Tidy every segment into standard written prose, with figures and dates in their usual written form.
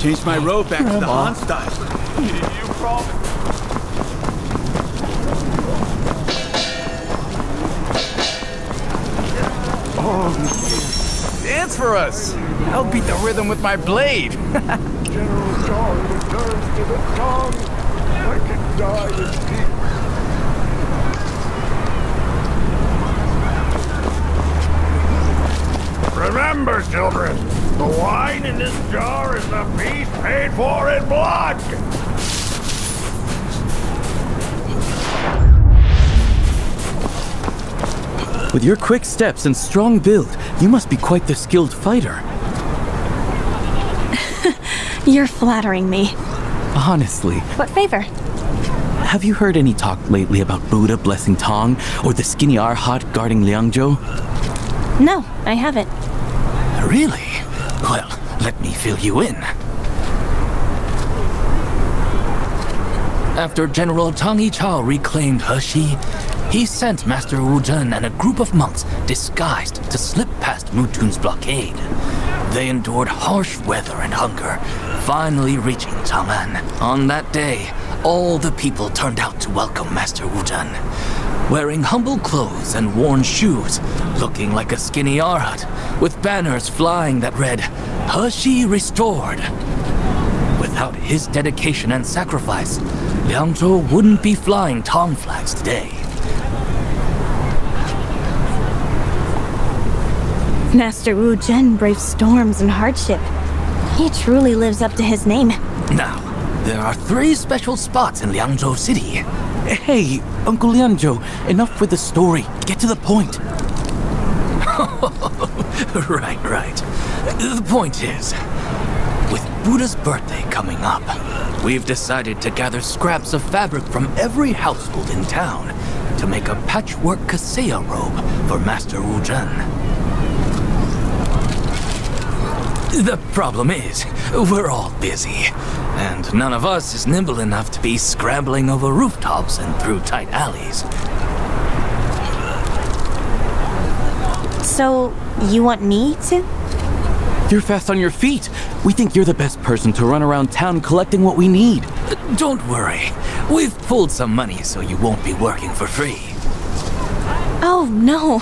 Changed my robe back to the Han style. You promised. Dance for us. I'll beat the rhythm with my blade. General Zhao returns to the song. I can die in peace. Remember, children, the wine in this jar is the peace paid for in blood. With your quick steps and strong build, you must be quite the skilled fighter. You're flattering me. Honestly, What favor? have you heard any talk lately about Buddha blessing Tong or the skinny Arhat guarding Liangzhou? No, I haven't. Really? Well, let me fill you in. After General Tang Yichao reclaimed Heshi, he sent Master Wu Zhen and a group of monks disguised to slip past Mutun's blockade. They endured harsh weather and hunger, finally reaching Chang'an. On that day, all the people turned out to welcome Master Wu Zhen, wearing humble clothes and worn shoes, looking like a skinny Arhat, with banners flying that read, Heshi Restored. Without his dedication and sacrifice, Liangzhou wouldn't be flying Tong flags today. Master Wu Zhen braves storms and hardship. He truly lives up to his name. Now, there are 3 special spots in Liangzhou City. Hey, Uncle Liangzhou, enough with the story. Get to the point. Right. The point is, with Buddha's birthday coming up, we've decided to gather scraps of fabric from every household in town to make a patchwork Kaseya robe for Master Wu Zhen. The problem is, we're all busy, and none of us is nimble enough to be scrambling over rooftops and through tight alleys. So, you want me to? You're fast on your feet. We think you're the best person to run around town collecting what we need. Don't worry. We've pulled some money so you won't be working for free. Oh, no.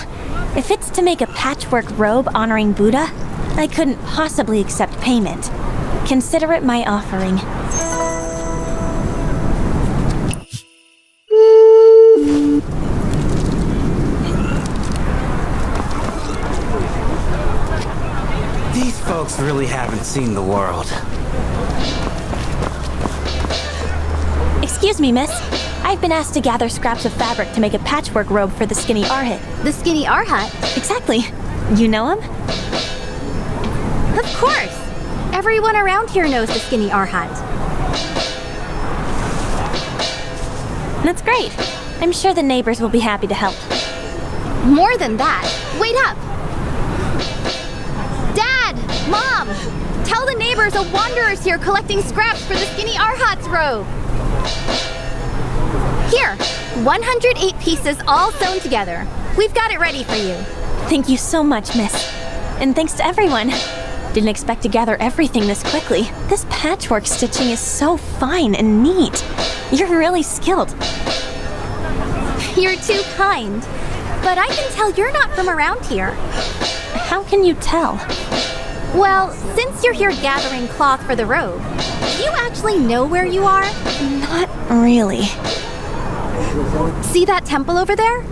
If it's to make a patchwork robe honoring Buddha, I couldn't possibly accept payment. Consider it my offering. These folks really haven't seen the world. Excuse me, miss. I've been asked to gather scraps of fabric to make a patchwork robe for the skinny Arhat. The skinny Arhat? Exactly. You know him? Of course! Everyone around here knows the skinny Arhat. That's great. I'm sure the neighbors will be happy to help. More than that, wait up! Dad! Mom! Tell the neighbors a wanderer's here collecting scraps for the skinny Arhat's robe! Here, 108 pieces all sewn together. We've got it ready for you. Thank you so much, miss. And thanks to everyone. Didn't expect to gather everything this quickly. This patchwork stitching is so fine and neat. You're really skilled. You're too kind. But I can tell you're not from around here. How can you tell? Well, since you're here gathering cloth for the robe, do you actually know where you are? Not really. See that temple over there?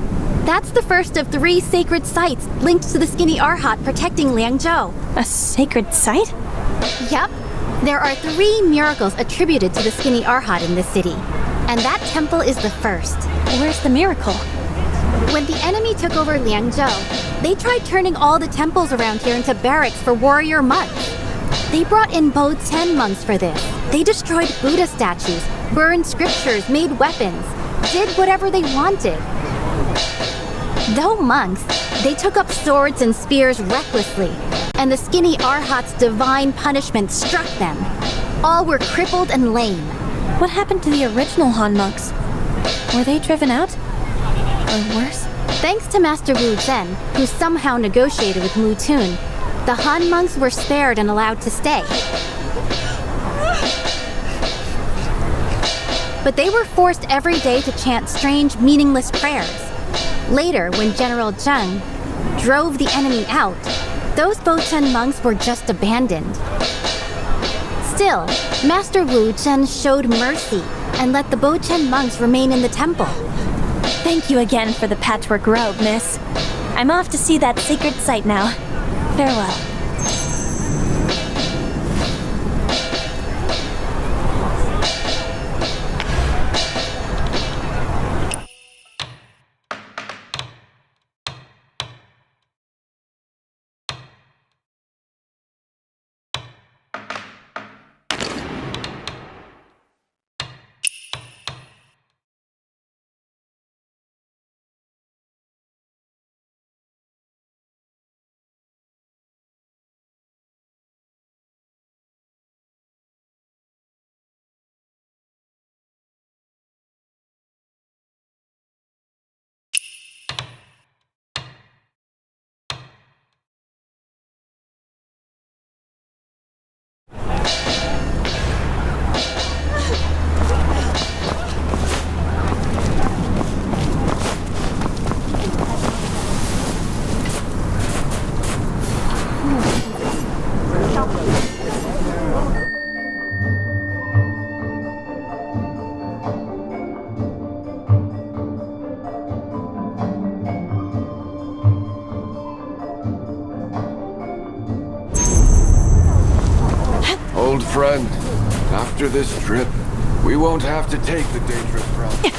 That's the first of 3 sacred sites linked to the skinny Arhat protecting Liangzhou. A sacred site? Yep. There are 3 miracles attributed to the skinny Arhat in this city. And that temple is the first. Where's the miracle? When the enemy took over Liangzhou, they tried turning all the temples around here into barracks for warrior monks. They brought in Bo 10 monks for this. They destroyed Buddha statues, burned scriptures, made weapons, did whatever they wanted. Though monks, they took up swords and spears recklessly, and the skinny Arhat's divine punishment struck them. All were crippled and lame. What happened to the original Han monks? Were they driven out? Or worse? Thanks to Master Wu Zhen, who somehow negotiated with Mutun, the Han monks were spared and allowed to stay. but they were forced every day to chant strange, meaningless prayers. Later, when General Zheng drove the enemy out, those Bochen monks were just abandoned. Still, Master Wu Zhen showed mercy and let the Bochen monks remain in the temple. Thank you again for the patchwork robe, miss. I'm off to see that sacred site now. Farewell. Old friend, after this trip, we won't have to take the dangerous route.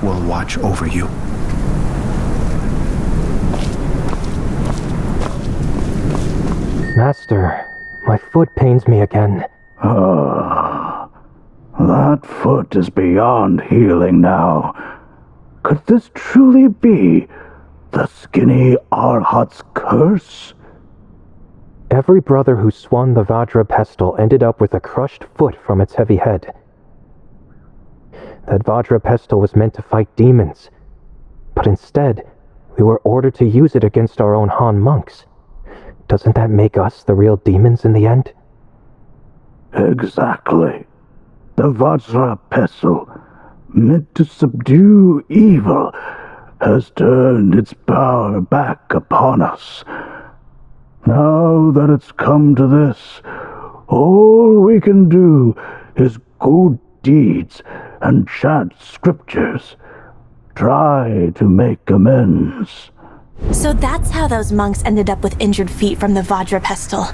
Buddha will watch over you. Master, my foot pains me again. That foot is beyond healing now. Could this truly be the skinny Arhat's curse? Every brother who swung the Vajra pestle ended up with a crushed foot from its heavy head. That Vajra pestle was meant to fight demons, but instead, we were ordered to use it against our own Han monks. Doesn't that make us the real demons in the end? Exactly. The Vajra pestle, meant to subdue evil, has turned its power back upon us. Now that it's come to this, all we can do is good deeds and chant scriptures. Try to make amends. So that's how those monks ended up with injured feet from the Vajra pestle.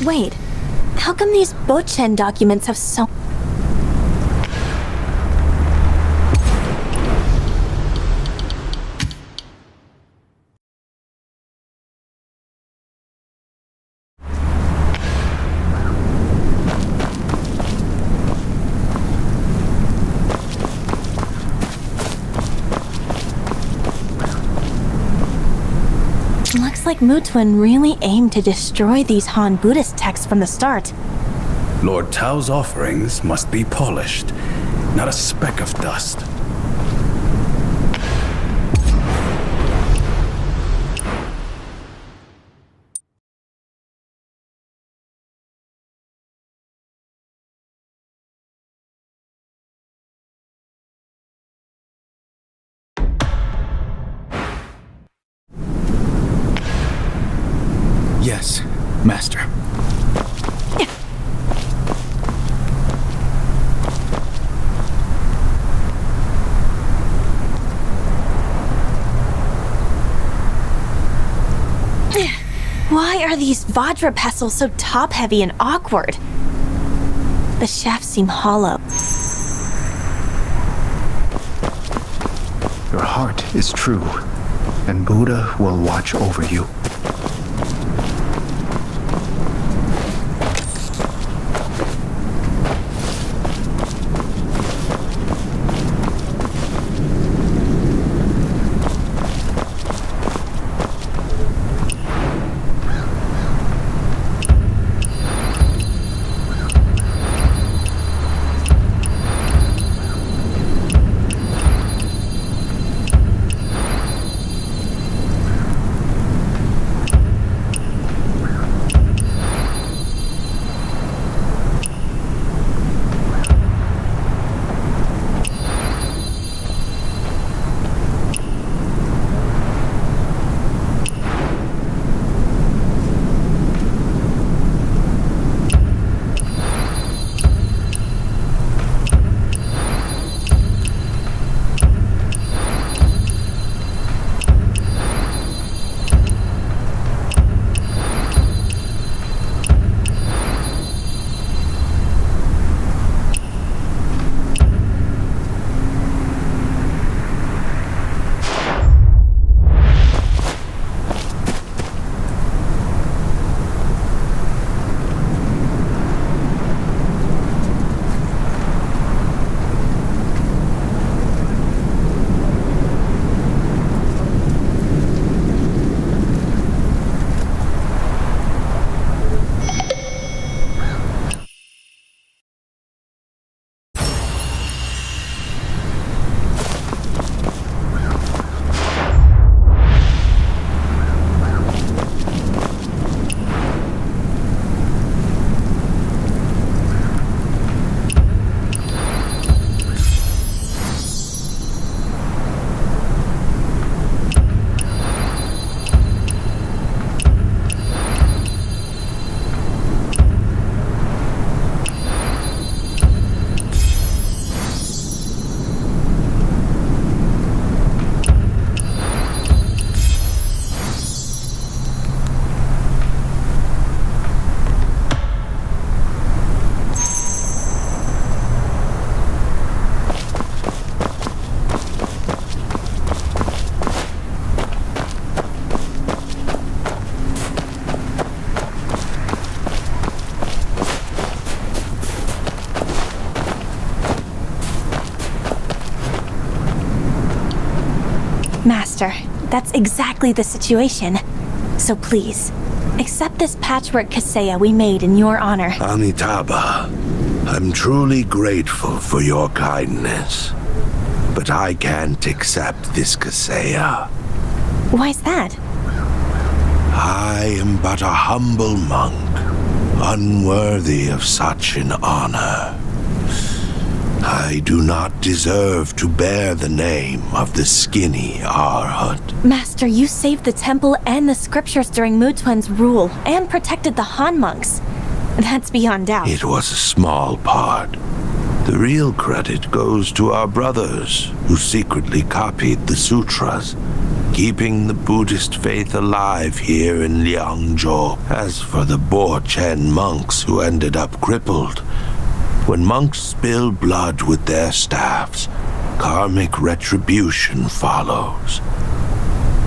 Wait, how come these Bochen documents have so... Looks like Mutun really aimed to destroy these Han Buddhist texts from the start. Lord Tao's offerings must be polished, not a speck of dust. Yes, Master. Why are these Vajra pestles so top-heavy and awkward? The shafts seem hollow. Your heart is true, and Buddha will watch over you. Master. That's exactly the situation. So please, accept this patchwork kaseya we made in your honor. Amitabha, I'm truly grateful for your kindness. But I can't accept this kaseya. Why's that? I am but a humble monk, unworthy of such an honor. I do not deserve to bear the name of the skinny Arhut. Master, you saved the temple and the scriptures during Mutuan's rule, and protected the Han monks. That's beyond doubt. It was a small part. The real credit goes to our brothers, who secretly copied the sutras, keeping the Buddhist faith alive here in Liangzhou. As for the Bo Chen monks who ended up crippled, when monks spill blood with their staffs, karmic retribution follows.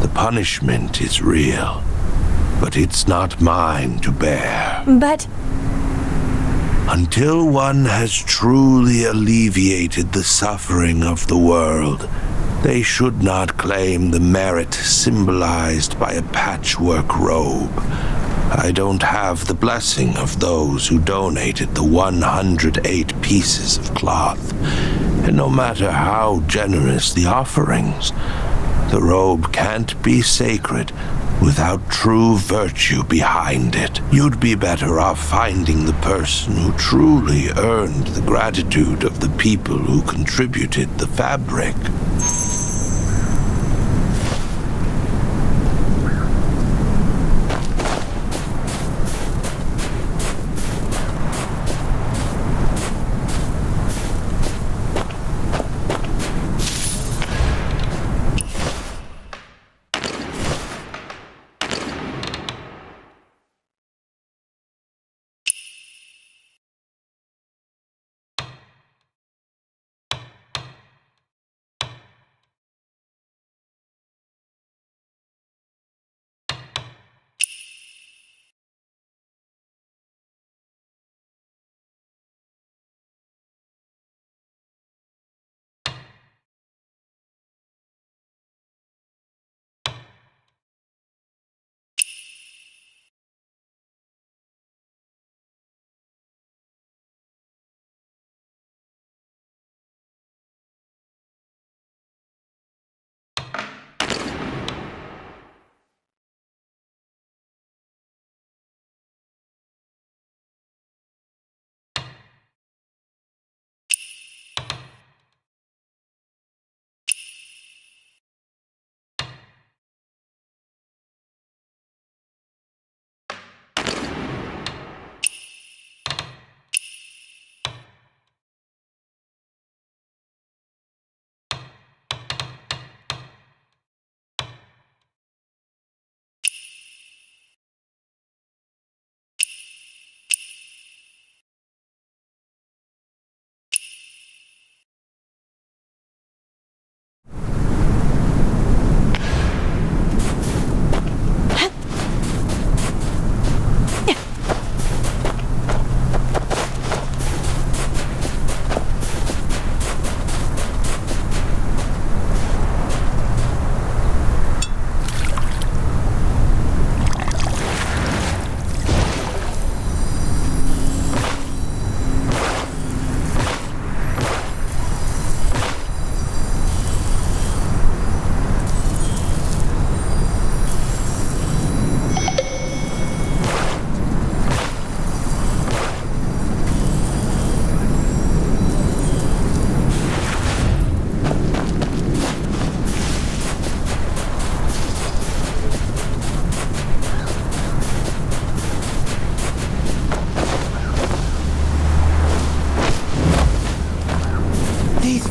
The punishment is real, but it's not mine to bear. But Until one has truly alleviated the suffering of the world, they should not claim the merit symbolized by a patchwork robe. I don't have the blessing of those who donated the 108 pieces of cloth, and no matter how generous the offerings, the robe can't be sacred without true virtue behind it. You'd be better off finding the person who truly earned the gratitude of the people who contributed the fabric.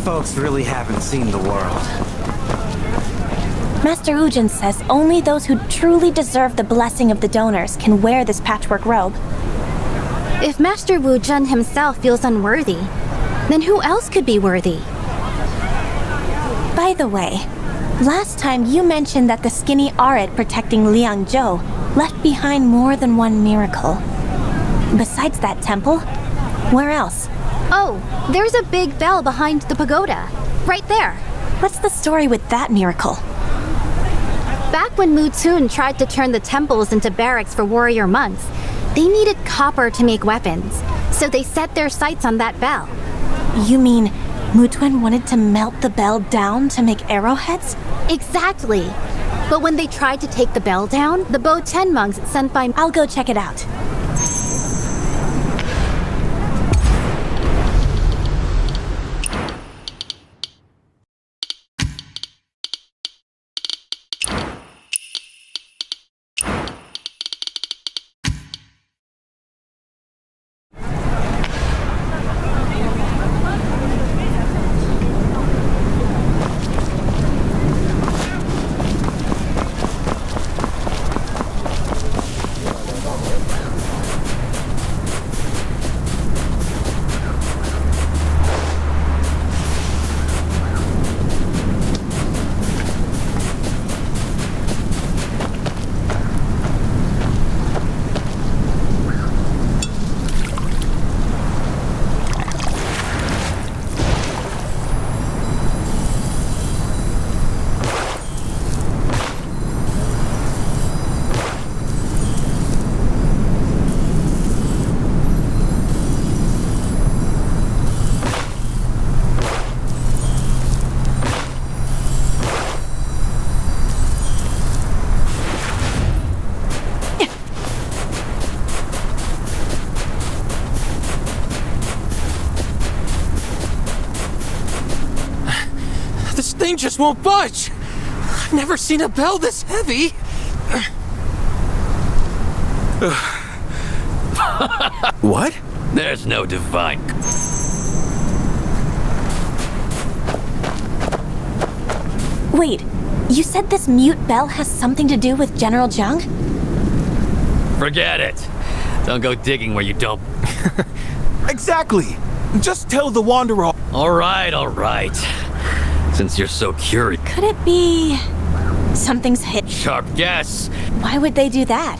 Folks really haven't seen the world. Master Ujin says only those who truly deserve the blessing of the donors can wear this patchwork robe. If Master Wu Zhen himself feels unworthy, then who else could be worthy? By the way, last time you mentioned that the skinny Arid protecting Liangzhou left behind more than one miracle. Besides that temple, where else? Oh, there's a big bell behind the pagoda. Right there. What's the story with that miracle? Back when Mutun tried to turn the temples into barracks for warrior monks, they needed copper to make weapons, so they set their sights on that bell. You mean Mutun wanted to melt the bell down to make arrowheads? Exactly. But when they tried to take the bell down, the Bo 10 monks sent by... I'll go check it out. This thing just won't budge! I've never seen a bell this heavy! What? There's no divine... Wait, you said this mute bell has something to do with General Zhang? Forget it! Don't go digging where you don't... Exactly! Just tell the Wanderer. Alright. Since you're so curious... Could it be... something's hit? Sharp guess! Why would they do that?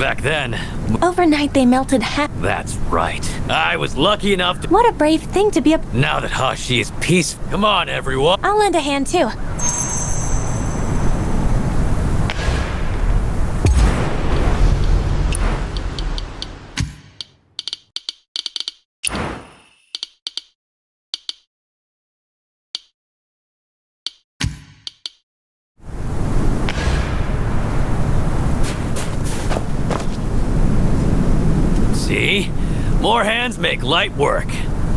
Back then... Overnight they melted half... That's right. I was lucky enough to... What a brave thing to be a... Now that Hashi is peaceful... Come on, everyone! I'll lend a hand too. See? More hands make light work.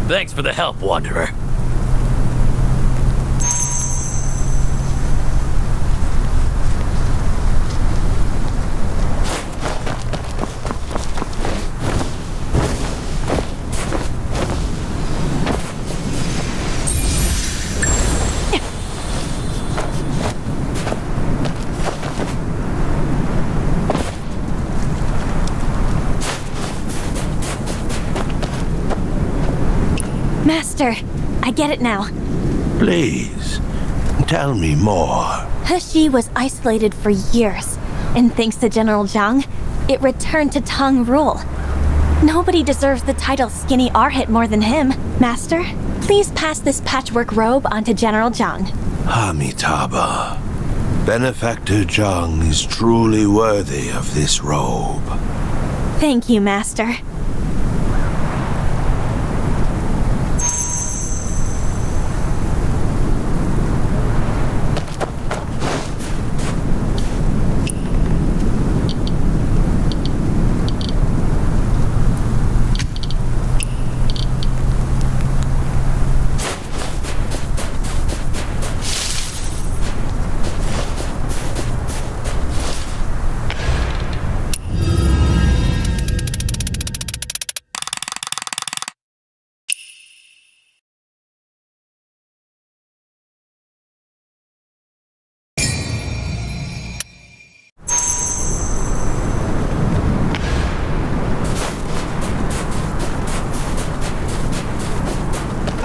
Thanks for the help, Wanderer. Master, I get it now. Please, tell me more. Heshi was isolated for years, and thanks to General Zhang, it returned to Tang rule. Nobody deserves the title Skinny Arhit more than him. Master, please pass this patchwork robe on to General Zhang. Amitabha, Benefactor Zhang is truly worthy of this robe. Thank you, Master.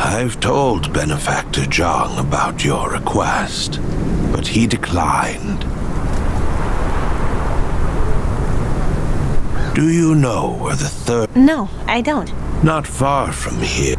I've told Benefactor Zhang about your request, but he declined. Do you know where the third... No, I don't. Not far from here.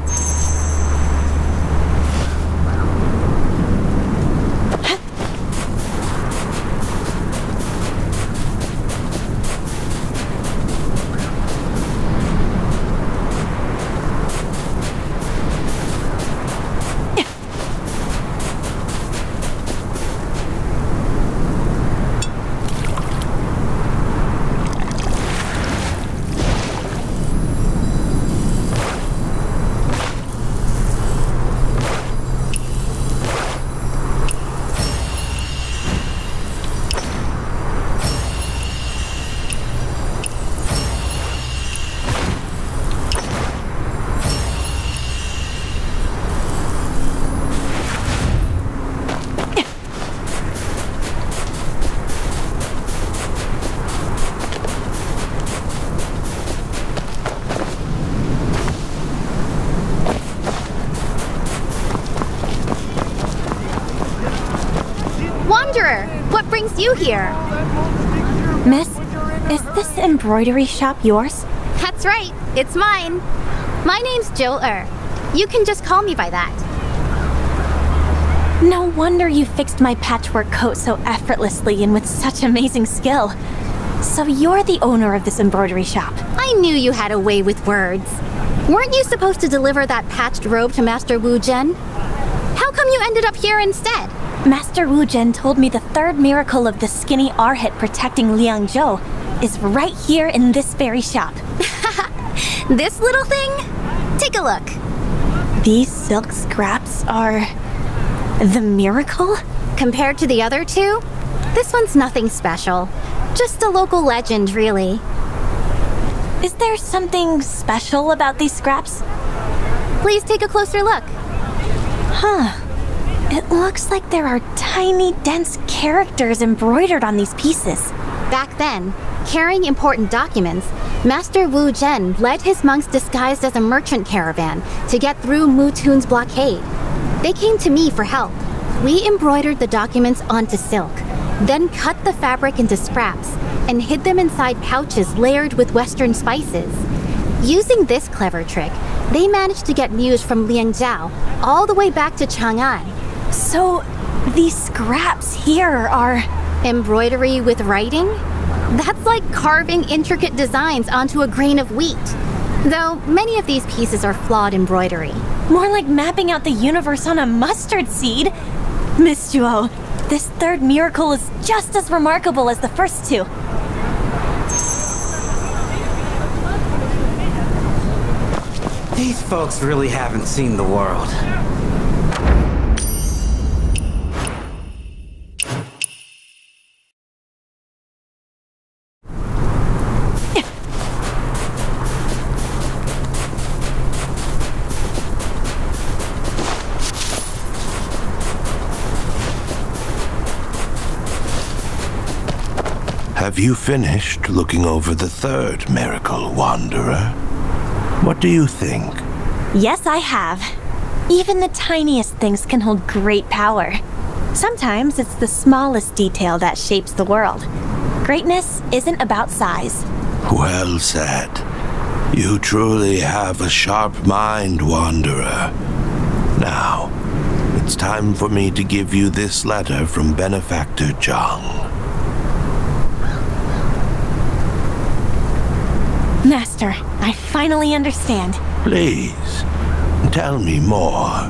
you here? Miss, is this embroidery shop yours? That's right, it's mine. My name's Jill You can just call me by that. No wonder you fixed my patchwork coat so effortlessly and with such amazing skill. So you're the owner of this embroidery shop. I knew you had a way with words. Weren't you supposed to deliver that patched robe to Master Wu Zhen? How come you ended up here instead? Master Wu Zhen told me the third miracle of the skinny Arhit protecting Liang Zhou is right here in this very shop. This little thing? Take a look. These silk scraps are... the miracle? Compared to the other two, this one's nothing special. Just a local legend, really. Is there something special about these scraps? Please take a closer look. Huh. It looks like there are tiny, dense characters embroidered on these pieces. Back then, carrying important documents, Master Wu Zhen led his monks disguised as a merchant caravan to get through Mutun's blockade. They came to me for help. We embroidered the documents onto silk, then cut the fabric into scraps and hid them inside pouches layered with Western spices. Using this clever trick, they managed to get news from Liang Zhao all the way back to Chang'an. So, these scraps here are... embroidery with writing? That's like carving intricate designs onto a grain of wheat. Though many of these pieces are flawed embroidery. More like mapping out the universe on a mustard seed. Miss Zhuo, this third miracle is just as remarkable as the first two. These folks really haven't seen the world. Have you finished looking over the third miracle, Wanderer? What do you think? Yes, I have. Even the tiniest things can hold great power. Sometimes it's the smallest detail that shapes the world. Greatness isn't about size. Well said. You truly have a sharp mind, Wanderer. Now, it's time for me to give you this letter from Benefactor Zhang. Master, I finally understand. Please, tell me more.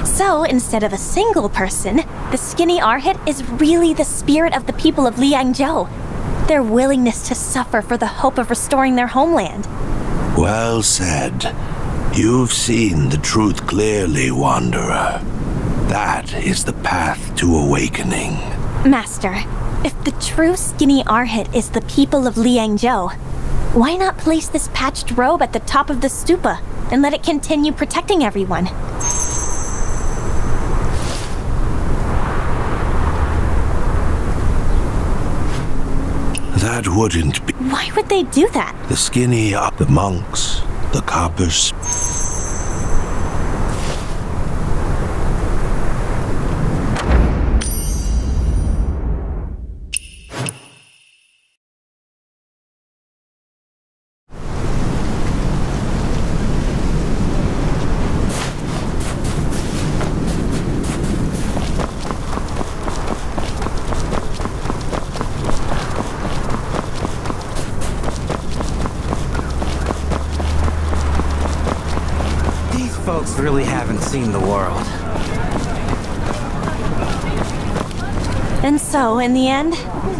So, instead of a single person, the skinny Arhit is really the spirit of the people of Liangzhou. Their willingness to suffer for the hope of restoring their homeland. Well said. You've seen the truth clearly, Wanderer. That is the path to awakening. Master, if the true skinny Arhit is the people of Liangzhou, why not place this patched robe at the top of the stupa and let it continue protecting everyone? That wouldn't be... Why would they do that? The skinny, the monks, the coppers... Folks really haven't seen the world. And so, in the end,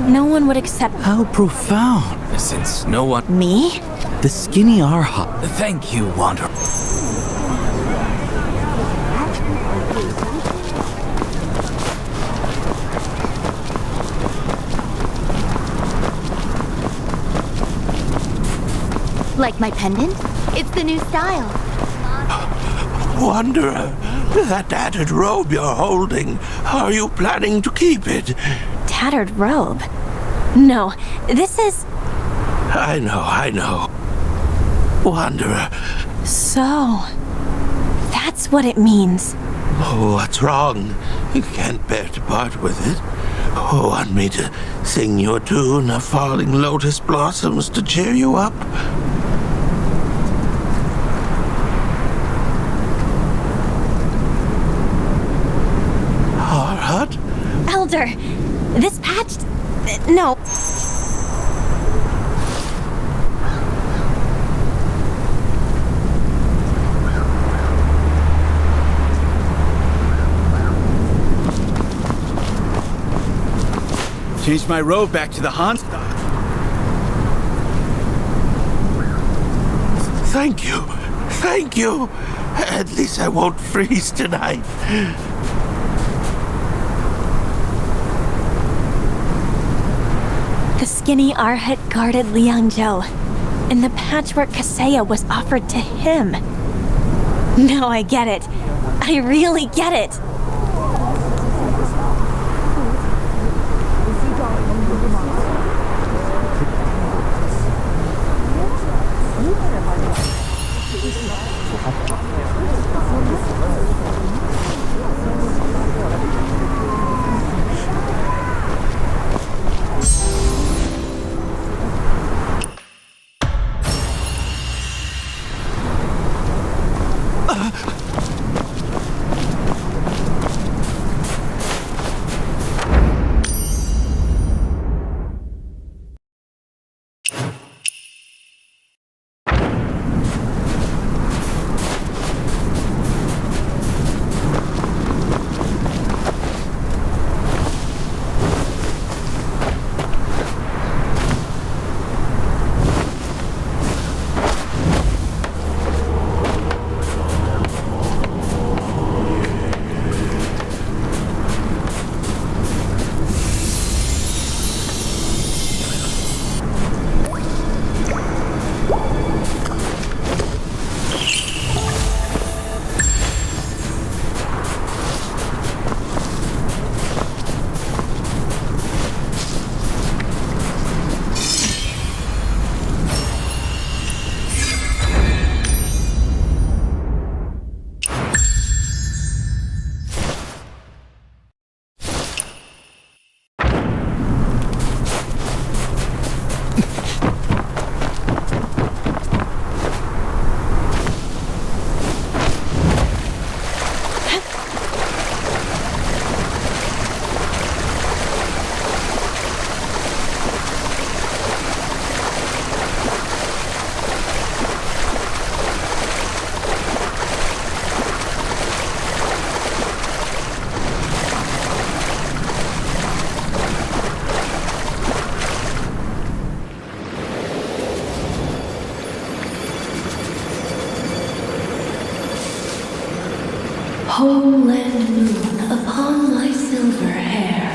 no one would accept... How profound. Since no one... Me? The skinny Arhat. Thank you, Wanderer. Like my pendant? It's the new style. Wanderer, that tattered robe you're holding, are you planning to keep it? Tattered robe? No, this is... I know. Wanderer. So... That's what it means. Oh, what's wrong? You can't bear to part with it. Oh, want me to sing you a tune of falling lotus blossoms to cheer you up? Arhat? Elder, this patch... No. Changed my robe back to the Han style. Thank you. Thank you. At least I won't freeze tonight. The skinny Arhat guarded Liangzhou, and the patchwork Kaseya was offered to him. Now I get it. I really get it. Homeland moon upon my silver hair.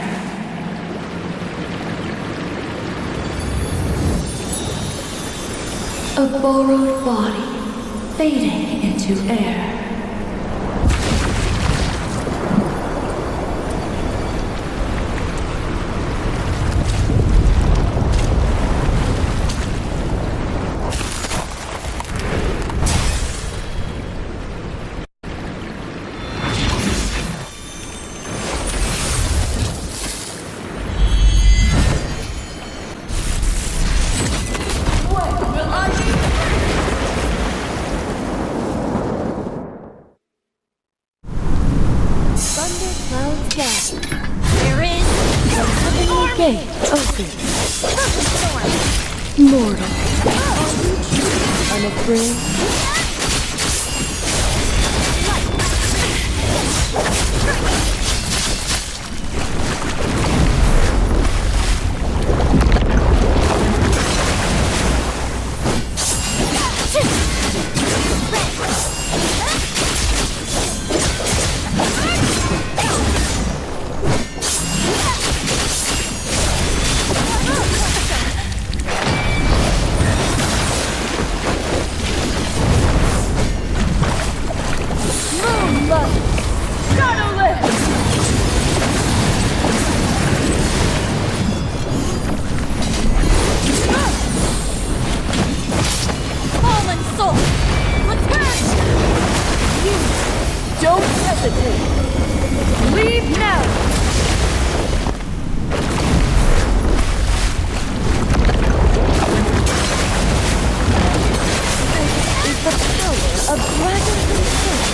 A borrowed body fading into air. Mortal, unafraid. Leave now! This is the power of dragons and fish.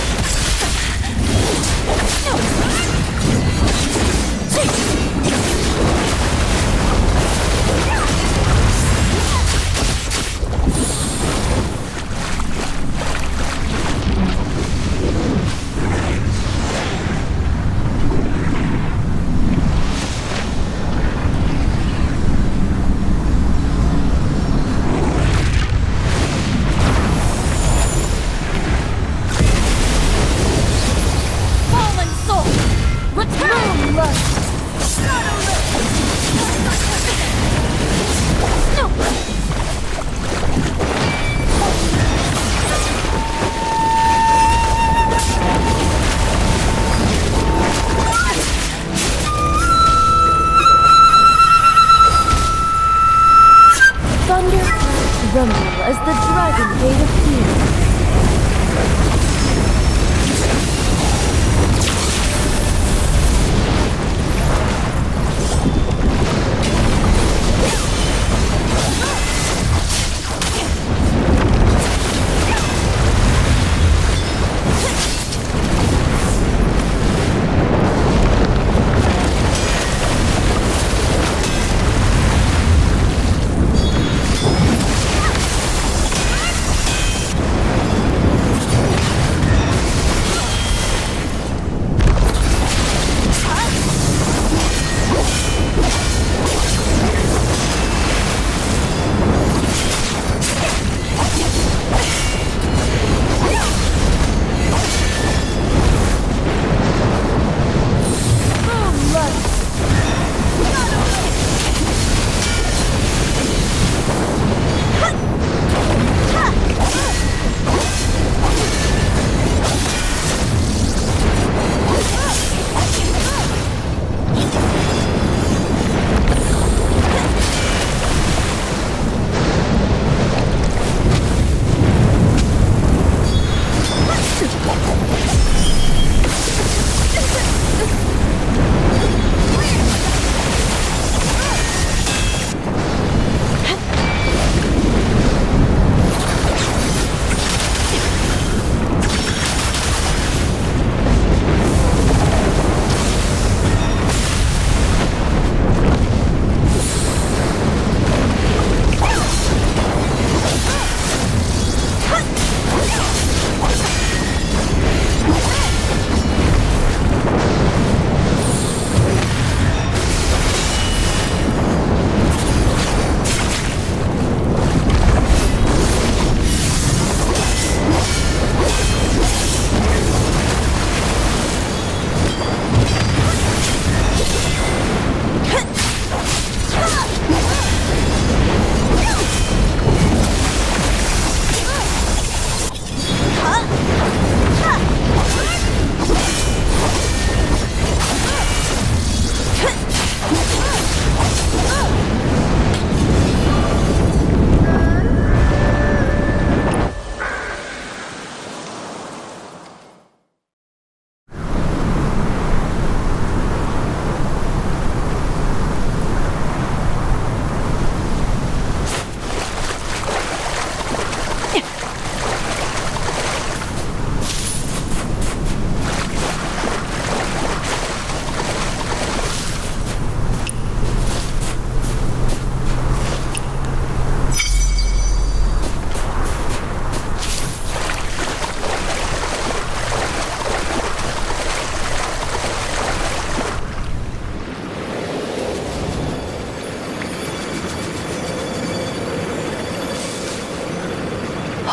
Fallen soul! Return! Thunder clouds rumble as the dragon gate appears.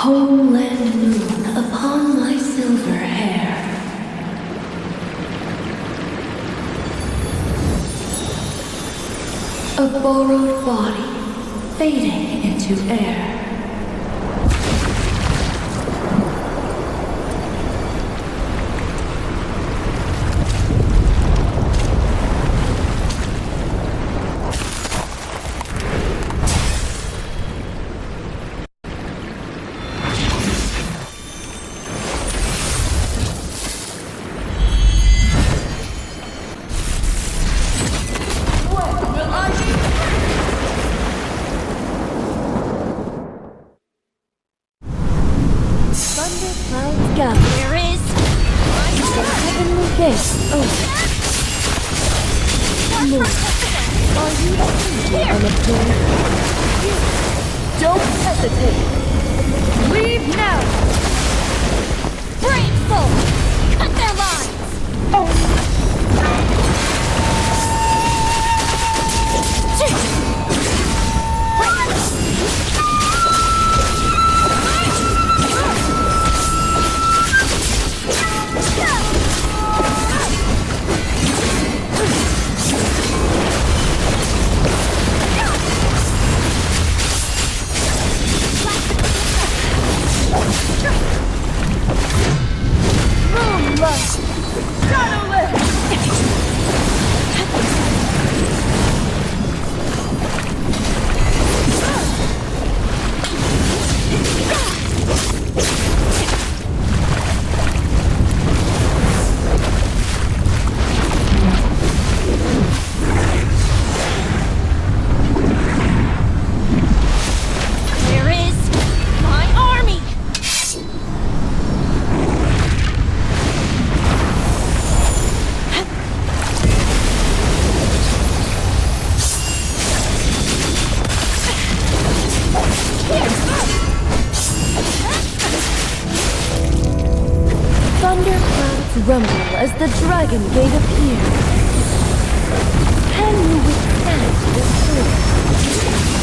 Homeland moon upon my silver hair. A borrowed body fading into air. Lord, are you truly unobtained? Don't hesitate. Leave now. Brave soul! Cut their lines! Moonlight! Shadowless! Where is my army? Thunderclouds rumble as the Dragon Gate appears. Can you withstand this storm?